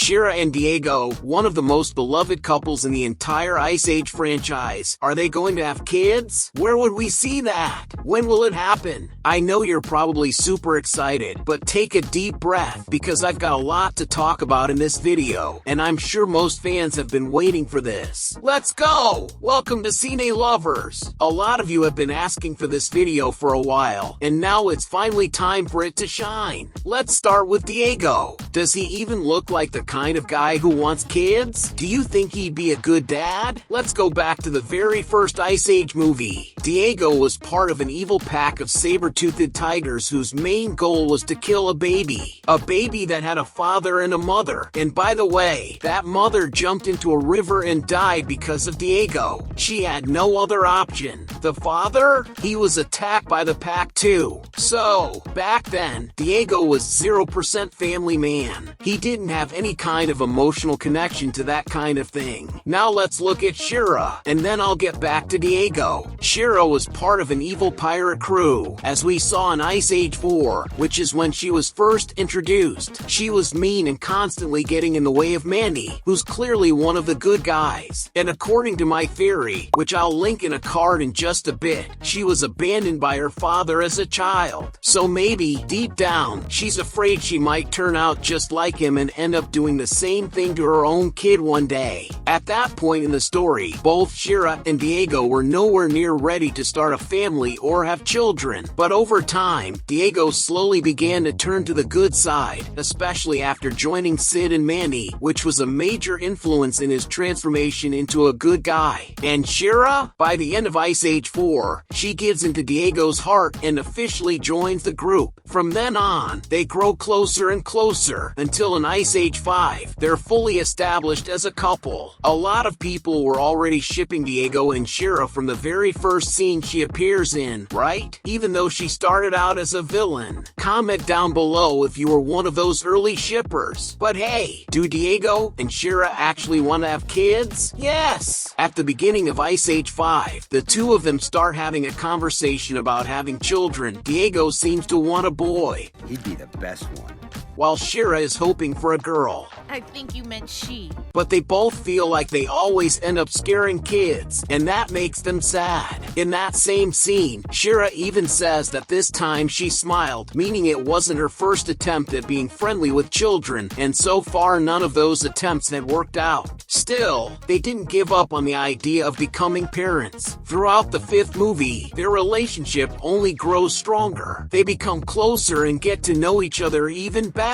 Shira and Diego, one of the most beloved couples in the entire Ice Age franchise. Are they going to have kids? Where would we see that? When will it happen? I know you're probably super excited, but take a deep breath because I've got a lot to talk about in this video, and I'm sure most fans have been waiting for this. Let's go! Welcome to Cine Lovers! A lot of you have been asking for this video for a while, and now it's finally time for it to shine. Let's start with Diego. Does he even look like the kind of guy who wants kids? Do you think he'd be a good dad? Let's go back to the very first Ice Age movie. Diego was part of an evil pack of saber-toothed tigers whose main goal was to kill a baby. A baby that had a father and a mother. And by the way, that mother jumped into a river and died because of Diego. She had no other option. The father? He was attacked by the pack too. So, back then, Diego was 0% family man. He didn't have any kind of emotional connection to that kind of thing. Now let's look at Shira, and then I'll get back to Diego. Shira was part of an evil pirate crew, as we saw in Ice Age 4, which is when she was first introduced. She was mean and constantly getting in the way of Manny, who's clearly one of the good guys. And according to my theory, which I'll link in a card in just a bit, she was abandoned by her father as a child. So maybe, deep down, she's afraid she might turn out just like him and end up doing the same thing to her own kid one day. At that point in the story, both Shira and Diego were nowhere near ready to start a family or have children. But over time, Diego slowly began to turn to the good side, especially after joining Sid and Manny, which was a major influence in his transformation into a good guy. And Shira? By the end of Ice Age 4, she gives into Diego's heart and officially joins the group. From then on, they grow closer and closer, until in Ice Age 5, they're fully established as a couple. A lot of people were already shipping Diego and Shira from the very first scene she appears in, right? Even though she started out as a villain. Comment down below if you were one of those early shippers. But hey, do Diego and Shira actually want to have kids? Yes! At the beginning of Ice Age 5, the two of them start having a conversation about having children. Diego seems to want a boy. He'd be the best one. While Shira is hoping for a girl. I think you meant she. But they both feel like they always end up scaring kids, and that makes them sad. In that same scene, Shira even says that this time she smiled, meaning it wasn't her first attempt at being friendly with children, and so far none of those attempts had worked out. Still, they didn't give up on the idea of becoming parents. Throughout the fifth movie, their relationship only grows stronger. They become closer and get to know each other even better.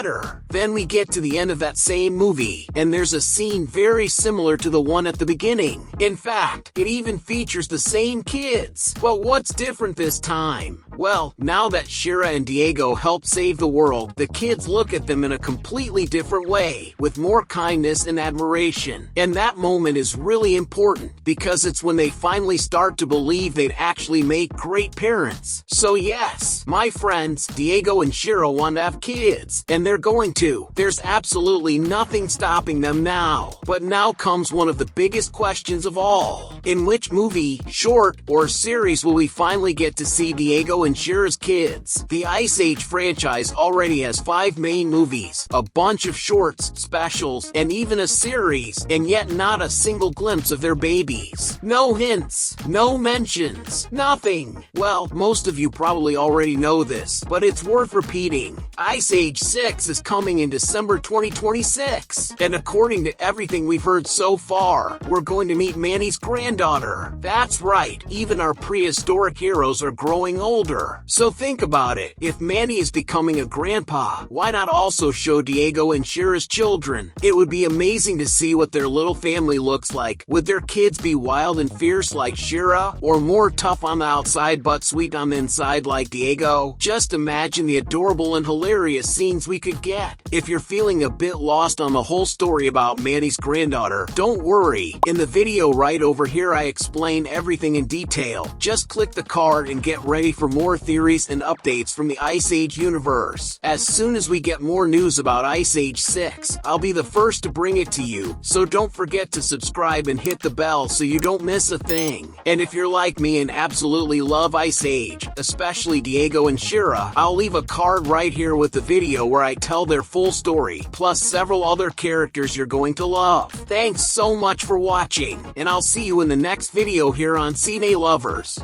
Then we get to the end of that same movie, and there's a scene very similar to the one at the beginning. In fact, it even features the same kids. But what's different this time? Well, now that Shira and Diego help save the world, the kids look at them in a completely different way, with more kindness and admiration. And that moment is really important, because it's when they finally start to believe they'd actually make great parents. So yes, my friends, Diego and Shira want to have kids, and they're going to. There's absolutely nothing stopping them now. But now comes one of the biggest questions of all. In which movie, short, or series will we finally get to see Diego and Shira's kids? The Ice Age franchise already has 5 main movies, a bunch of shorts, specials, and even a series, and yet not a single glimpse of their babies. No hints, no mentions, nothing. Well, most of you probably already know this, but it's worth repeating. Ice Age 6 is coming in December 2026, and according to everything we've heard so far, we're going to meet Manny's granddaughter. That's right, even our prehistoric heroes are growing older. So think about it, if Manny is becoming a grandpa, why not also show Diego and Shira's children? It would be amazing to see what their little family looks like. Would their kids be wild and fierce like Shira, or more tough on the outside but sweet on the inside like Diego? Just imagine the adorable and hilarious scenes we could get. If you're feeling a bit lost on the whole story about Manny's granddaughter, don't worry. In the video right over here I explain everything in detail. Just click the card and get ready for more more theories and updates from the Ice Age universe. As soon as we get more news about Ice Age 6, I'll be the first to bring it to you, so don't forget to subscribe and hit the bell so you don't miss a thing. And if you're like me and absolutely love Ice Age, especially Diego and Shira, I'll leave a card right here with the video where I tell their full story, plus several other characters you're going to love. Thanks so much for watching, and I'll see you in the next video here on Cine Lovers.